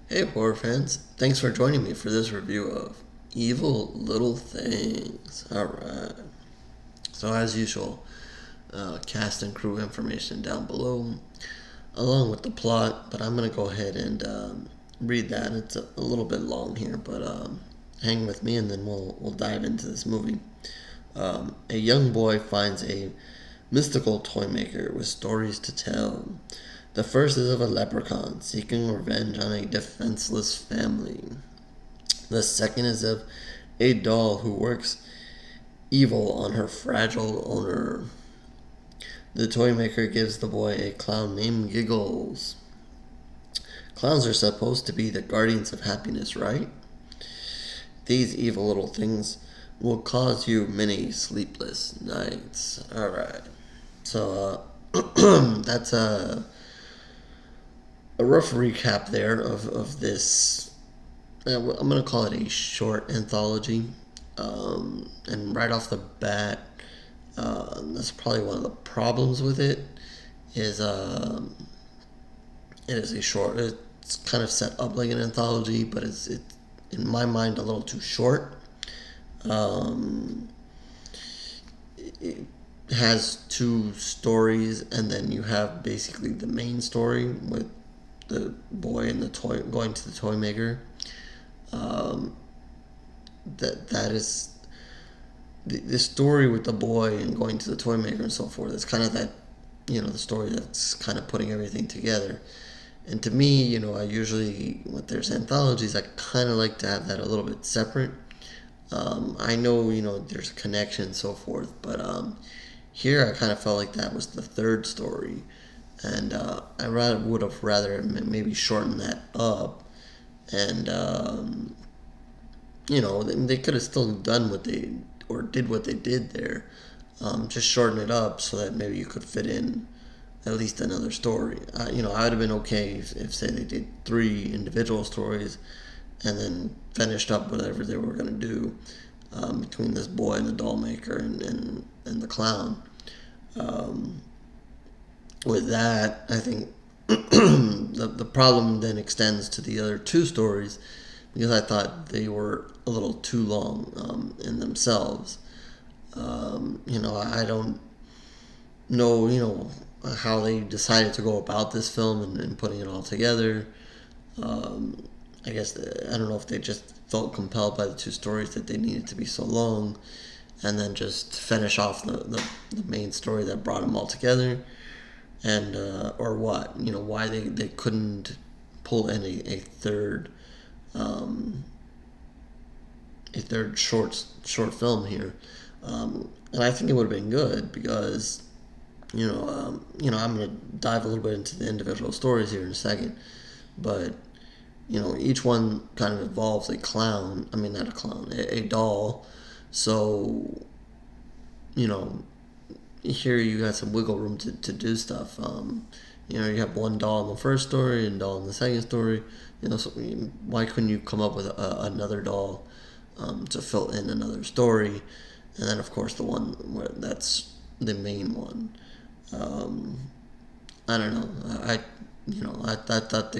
Hey, horror fans. Thanks for joining me for this review of Evil Little Things. Alright. So, as usual, cast and crew information down below, along with the plot, but I'm going to go ahead and read that. It's a little bit long here, but hang with me and then we'll dive into this movie. A young boy finds a mystical toy maker with stories to tell. The first is of a leprechaun seeking revenge on a defenseless family. The second is of a doll who works evil on her fragile owner. The toy maker gives the boy a clown named Giggles. Clowns are supposed to be the guardians of happiness, right? These evil little things will cause you many sleepless nights. Alright. So, that's a rough recap there of this. I'm going to call it a short anthology. And right off the bat, that's probably one of the problems with it. Is it is a short. It's kind of set up like an anthology, but it's in my mind a little too short. Um, it has two stories, and then you have basically the main story with the boy and the toy going to the toy maker. Um, that is the story with the boy and going to the toy maker and so forth. It's kind of that, the story that's kind of putting everything together. And to me, I usually, when there's anthologies, I kind of like to have that a little bit separate. I know, there's a connection and so forth, but here I kind of felt like that was the third story. And I would have rather maybe shortened that up. And, they could have still done what they, or did what they did there. Just shorten it up so that maybe you could fit in at least another story. I would have been okay if say, they did three individual stories and then finished up whatever they were going to do between this boy and the doll maker and the clown. Um, with that, I think the problem then extends to the other two stories because I thought they were a little too long in themselves. I don't know, how they decided to go about this film and putting it all together. I guess I don't know if they just felt compelled by the two stories that they needed to be so long, and then just finish off the main story that brought them all together, and or what, why they couldn't pull in a third short film here. And I think it would have been good because I'm gonna dive a little bit into the individual stories here in a second, but each one kind of involves a clown. I mean, not a clown, a doll. So, you know, here you got some wiggle room to do stuff. You have one doll in the first story and doll in the second story. So why couldn't you come up with another doll to fill in another story? And then, of course, the one where that's the main one. Um, I don't know. I thought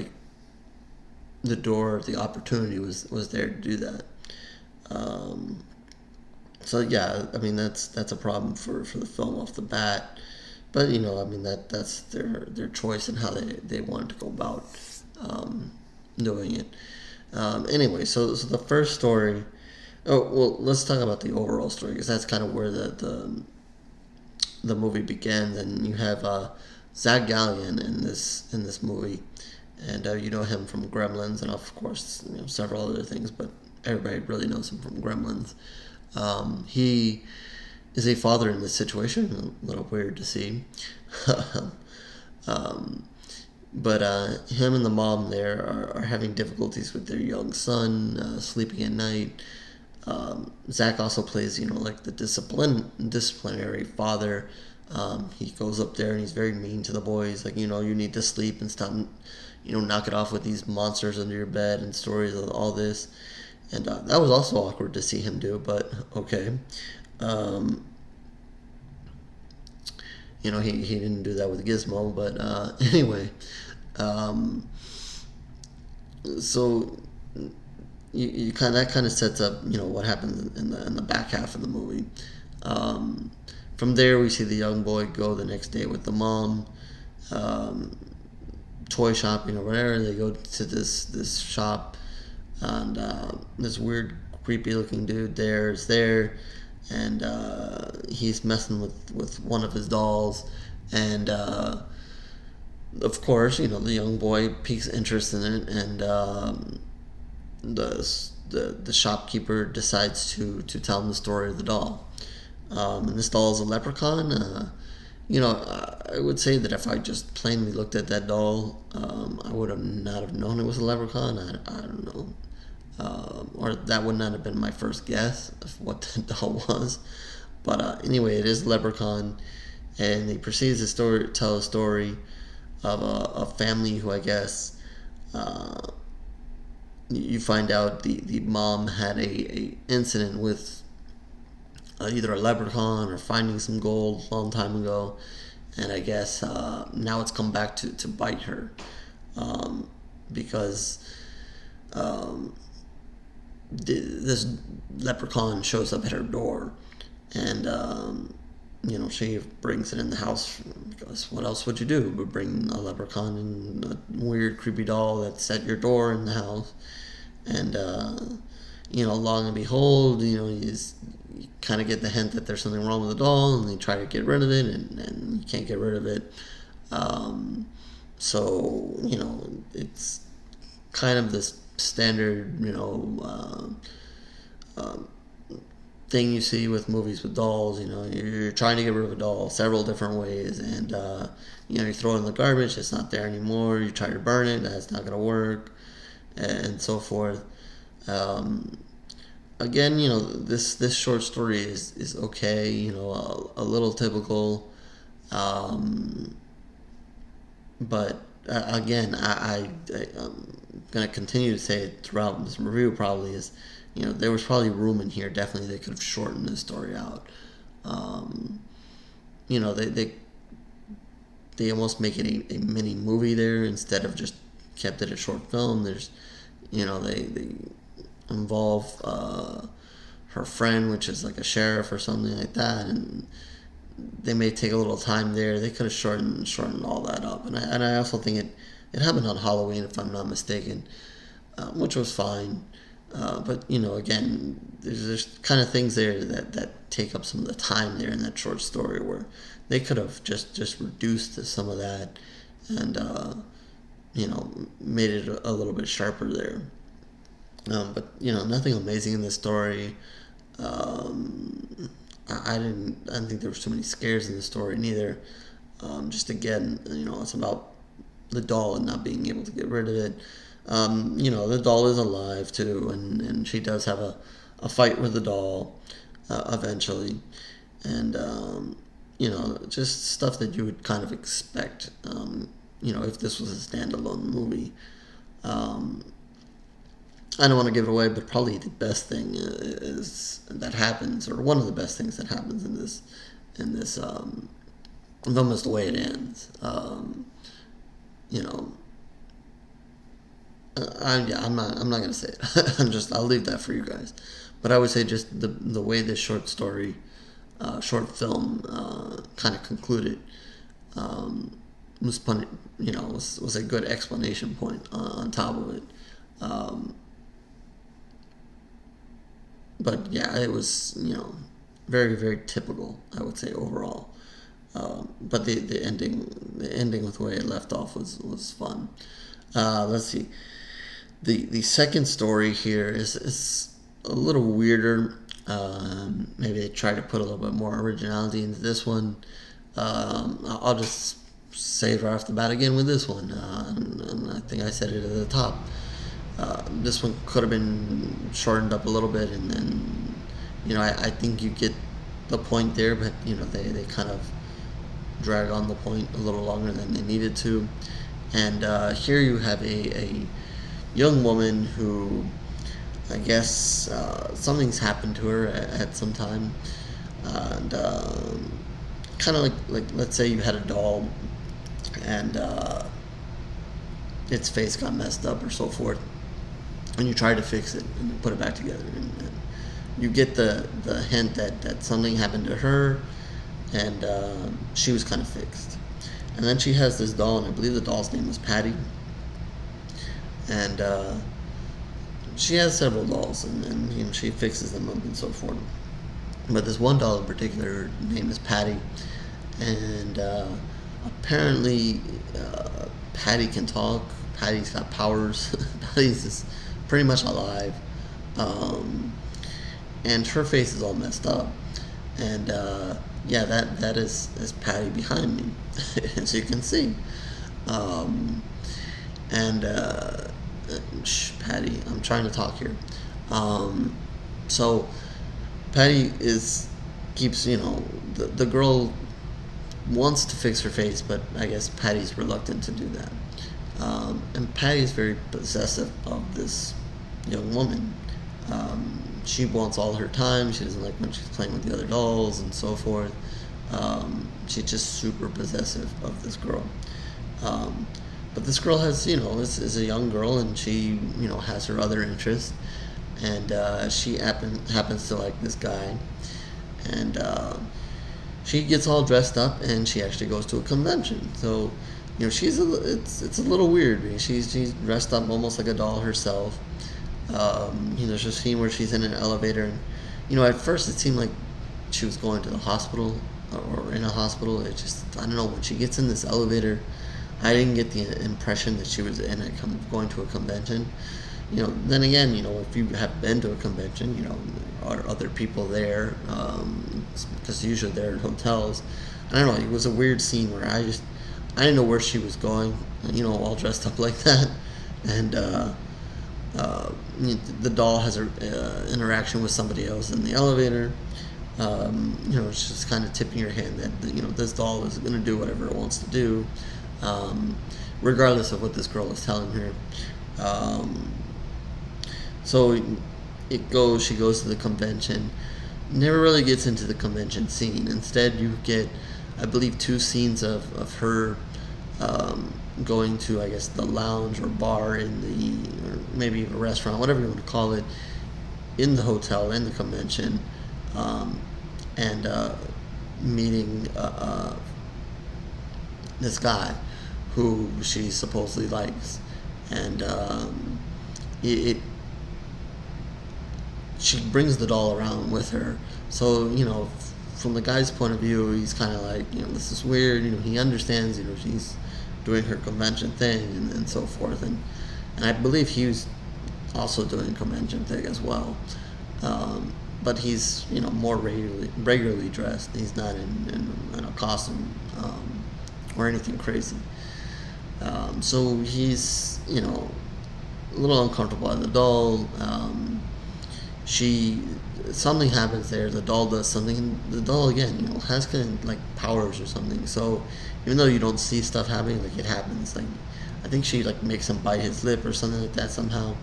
the door, the opportunity was there to do that. Um, so yeah, I mean that's a problem for the film off the bat. But I mean that's their choice and how they wanted to go about um, doing it. Anyway, so the first story. Oh well, let's talk about the overall story because that's kind of where the movie begins, and you have Zach Galligan in this movie, and you know him from Gremlins, and of course several other things, but everybody really knows him from Gremlins. He is a father in this situation, a little weird to see, um, but him and the mom there are having difficulties with their young son sleeping at night. Zach also plays, like the disciplinary father. He goes up there and he's very mean to the boys. Like, you need to sleep and stop, knock it off with these monsters under your bed and stories of all this. And that was also awkward to see him do, but okay. Um, he didn't do that with Gizmo, but anyway. Um, So you kind of sets up what happens in the back half of the movie. Um, from there, we see the young boy go the next day with the mom, um, toy shopping or whatever. They go to this shop, and this weird, creepy looking dude there is there, and he's messing with one of his dolls, and of course, the young boy piques interest in it, and the shopkeeper decides to tell him the story of the doll. And this doll is a leprechaun. I would say that if I just plainly looked at that doll, I would have not have known it was a leprechaun. I don't know. Or that would not have been my first guess of what that doll was. But anyway, it is a leprechaun, and he proceeds to tell a story of a family who, I guess, you find out the mom had a incident with either a leprechaun or finding some gold a long time ago, and I guess now it's come back to bite her, because um, this leprechaun shows up at her door, and she brings it in the house because what else would you do but bring a leprechaun and a weird, creepy doll that's at your door in the house? And long and behold, you kind of get the hint that there's something wrong with the doll, and they try to get rid of it, and you can't get rid of it. So it's kind of this standard, thing you see with movies with dolls. You're trying to get rid of a doll several different ways, and you throw it in the garbage, it's not there anymore. You try to burn it, that's not gonna work, and so forth. Again, this short story is okay. A little typical, but again, I'm gonna continue to say it throughout this review. Probably is, there was probably room in here. Definitely, they could have shortened this story out. They almost make it a mini movie there instead of just kept it a short film. There's, they involve her friend, which is like a sheriff or something like that, and they may take a little time there. They could have shortened all that up, and I also think it happened on Halloween, if I'm not mistaken, which was fine. But again, there's kind of things there that take up some of the time there in that short story where they could have just reduced some of that and made it a little bit sharper there. But nothing amazing in this story. I didn't think there was too many scares in the story neither. Just again, it's about the doll and not being able to get rid of it. The doll is alive too, and she does have a fight with the doll eventually, and just stuff that you would kind of expect. If this was a standalone movie. I don't want to give it away, but probably the best thing is that happens, or one of the best things that happens in this film is the way it ends. I'm not gonna say it. I'll leave that for you guys. But I would say just the way this short short film kind of concluded was a good explanation point on top of it. But yeah, it was very, very typical, I would say, overall. But the ending with the way it left off was fun. Let's see. The second story here is a little weirder. Maybe they tried to put a little bit more originality into this one. I'll just say it right off the bat again with this one. And I think I said it at the top. This one could have been shortened up a little bit, and then, I think you get the point there, but, they kind of drag on the point a little longer than they needed to. And here you have a young woman who, I guess, something's happened to her at some time. And kind of like, let's say you had a doll, and its face got messed up or so forth. and you try to fix it and you put it back together, and you get the hint that something happened to her, and she was kind of fixed. And then she has this doll, and I believe the doll's name was Patty. And she has several dolls, and you know, she fixes them up and so forth. But this one doll in particular, her name is Patty, and apparently Patty can talk. Patty's got powers. Patty's is pretty much alive, and her face is all messed up. And yeah, that is Patty behind me, as you can see. And Patty, I'm trying to talk here. So Patty keeps, you know, the girl wants to fix her face, but I guess Patty's reluctant to do that. And Patty's very possessive of this young woman. She wants all her time. She doesn't like when she's playing with the other dolls and so forth. She's just super possessive of this girl. But this girl has, you know, is a young girl, and she, you know, has her other interests. And she happens to like this guy. And she gets all dressed up, and she actually goes to a convention. So, you know, it's a little weird. She's dressed up almost like a doll herself. You know, there's a scene where she's in an elevator, and you know, at first it seemed like she was going to the hospital or in a hospital. It just, I don't know, when she gets in this elevator, I didn't get the impression that she was going to a convention. You know, then again, you know, if you have been to a convention, you know, there are other people there, because usually they're at hotels. I don't know, it was a weird scene where I didn't know where she was going, you know, all dressed up like that. And the doll has an interaction with somebody else in the elevator. You know, it's just kind of tipping your hand that, you know, this doll is going to do whatever it wants to do, regardless of what this girl is telling her. So she goes to the convention, never really gets into the convention scene. Instead, you get, I believe, 2 scenes of her going to, I guess, the lounge or bar or maybe a restaurant, whatever you want to call it, in the hotel, in the convention, and meeting this guy who she supposedly likes. And she brings the doll around with her. So, you know, from the guy's point of view, he's kind of like, you know, this is weird. You know, he understands, you know, she's doing her convention thing and so forth. And I believe he was also doing a convention thing as well. But he's, you know, more regularly dressed. He's not in a costume or anything crazy. So he's, you know, a little uncomfortable at the doll. Something happens there. The doll does something. The doll, again, you know, has kind of like powers or something. So even though you don't see stuff happening, like, it happens. Like, I think she like makes him bite his lip or something like that somehow,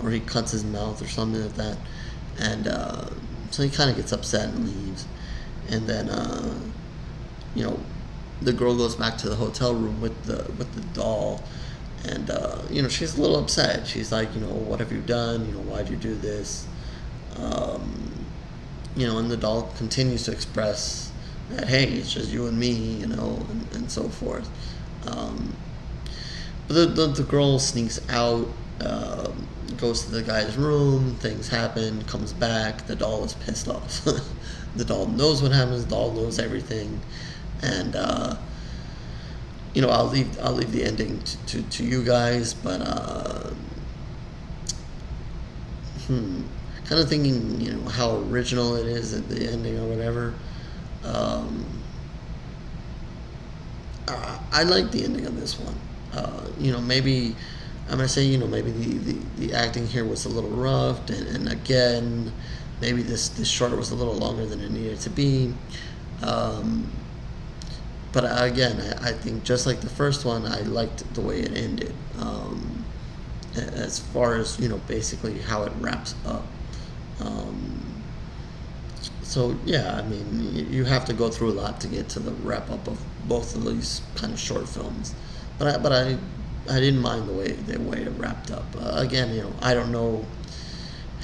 or he cuts his mouth or something like that. And so he kind of gets upset and leaves. And then you know, the girl goes back to the hotel room with the doll. And you know, she's a little upset. She's like, you know, what have you done? You know, why'd you do this? You know, and the doll continues to express that, hey, it's just you and me, you know, and so forth. But the girl sneaks out, goes to the guy's room, things happen, comes back, the doll is pissed off. The doll knows what happens, the doll knows everything. And you know, I'll leave the ending to you guys, but kind of thinking, you know, how original it is at the ending or whatever. I like the ending of this one. You know, maybe I'm gonna say, you know, maybe the acting here was a little rough, and again, maybe this short was a little longer than it needed to be. But again, I think just like the first one, I liked the way it ended. As far as, you know, basically how it wraps up. So yeah, I mean, you have to go through a lot to get to the wrap up of both of these kind of short films. But I I didn't mind the way it wrapped up. Again, I don't know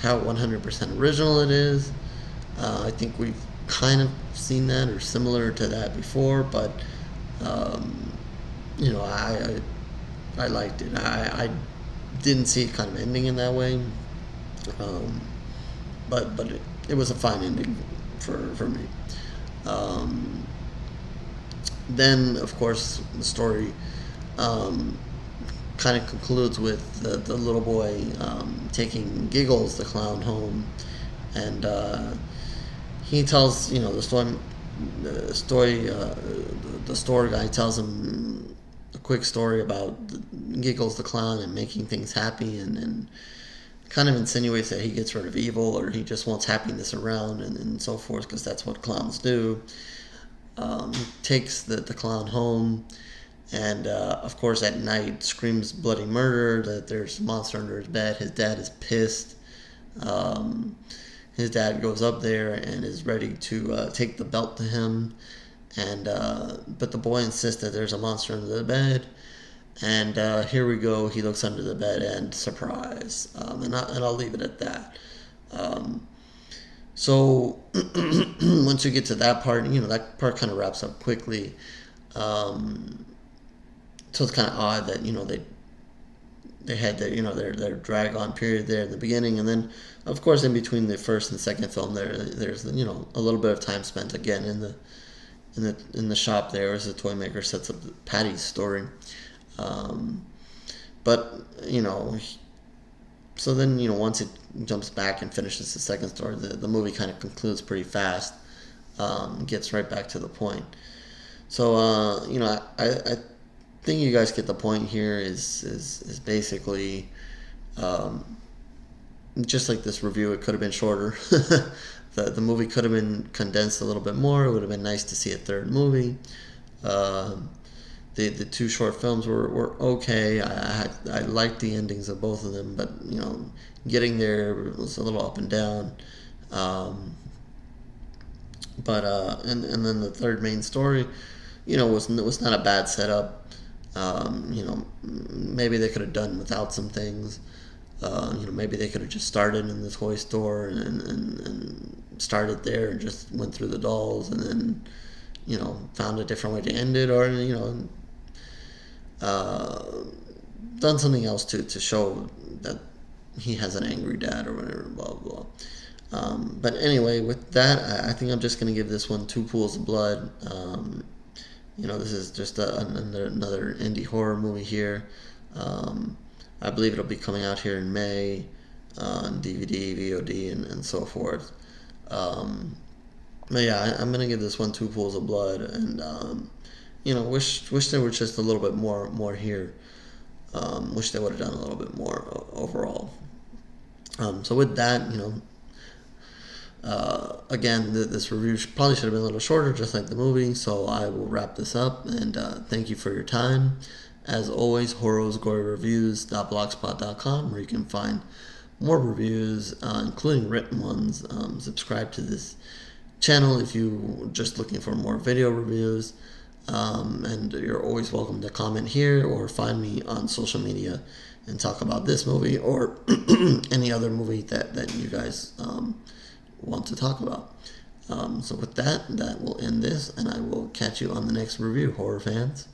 how 100% original it is. I think we've kind of seen that or similar to that before, but um, I liked it. I didn't see it kind of ending in that way, um, but it was a fine ending for me. Um, then, of course, the story um, kind of concludes with the little boy taking Giggles, the clown, home, and he tells the store guy tells him a quick story about Giggles the clown and making things happy, and kind of insinuates that he gets rid of evil or he just wants happiness around, and so forth, because that's what clowns do. He takes the clown home, and of course at night screams bloody murder, that there's a monster under his bed. His dad is pissed. Um, his dad goes up there and is ready to take the belt to him, and but the boy insists that there's a monster under the bed. And here we go. He looks under the bed, and surprise. And I'll leave it at that. So once you get to that part, that part kind of wraps up quickly. So it's kind of odd that they had their drag on period there in the beginning, and then of course in between the first and second film there's a little bit of time spent again in the shop there as the toy maker sets up Patty's story. But so then once it jumps back and finishes the second story, the movie kind of concludes pretty fast, gets right back to the point. So I think you guys get the point here. Is basically just like this review, it could have been shorter. The movie could have been condensed a little bit more. It would have been nice to see a third movie. The two short films were okay. I liked the endings of both of them, but getting there was a little up and down. And then the third main story, was not a bad setup. Maybe they could have done without some things. Maybe they could have just started in the toy store and started there and just went through the dolls, and then found a different way to end it, or done something else to show that he has an angry dad or whatever, blah blah. But anyway, with that, I think I'm just gonna give this one 2 pools of blood. This is just another indie horror movie here. I believe it'll be coming out here in May on DVD, VOD, and so forth. But yeah, I'm gonna give this one 2 pools of blood, and wish there was just a little bit more here. Wish they would have done a little bit more overall. So with that, again, this review probably should have been a little shorter, just like the movie. So I will wrap this up, and thank you for your time. As always, horrorgory-reviews.blogspot.com, where you can find more reviews, including written ones. Subscribe to this channel if you're just looking for more video reviews. And you're always welcome to comment here or find me on social media and talk about this movie or any other movie that you guys want to talk about. So with that will end this, and I will catch you on the next review, horror fans.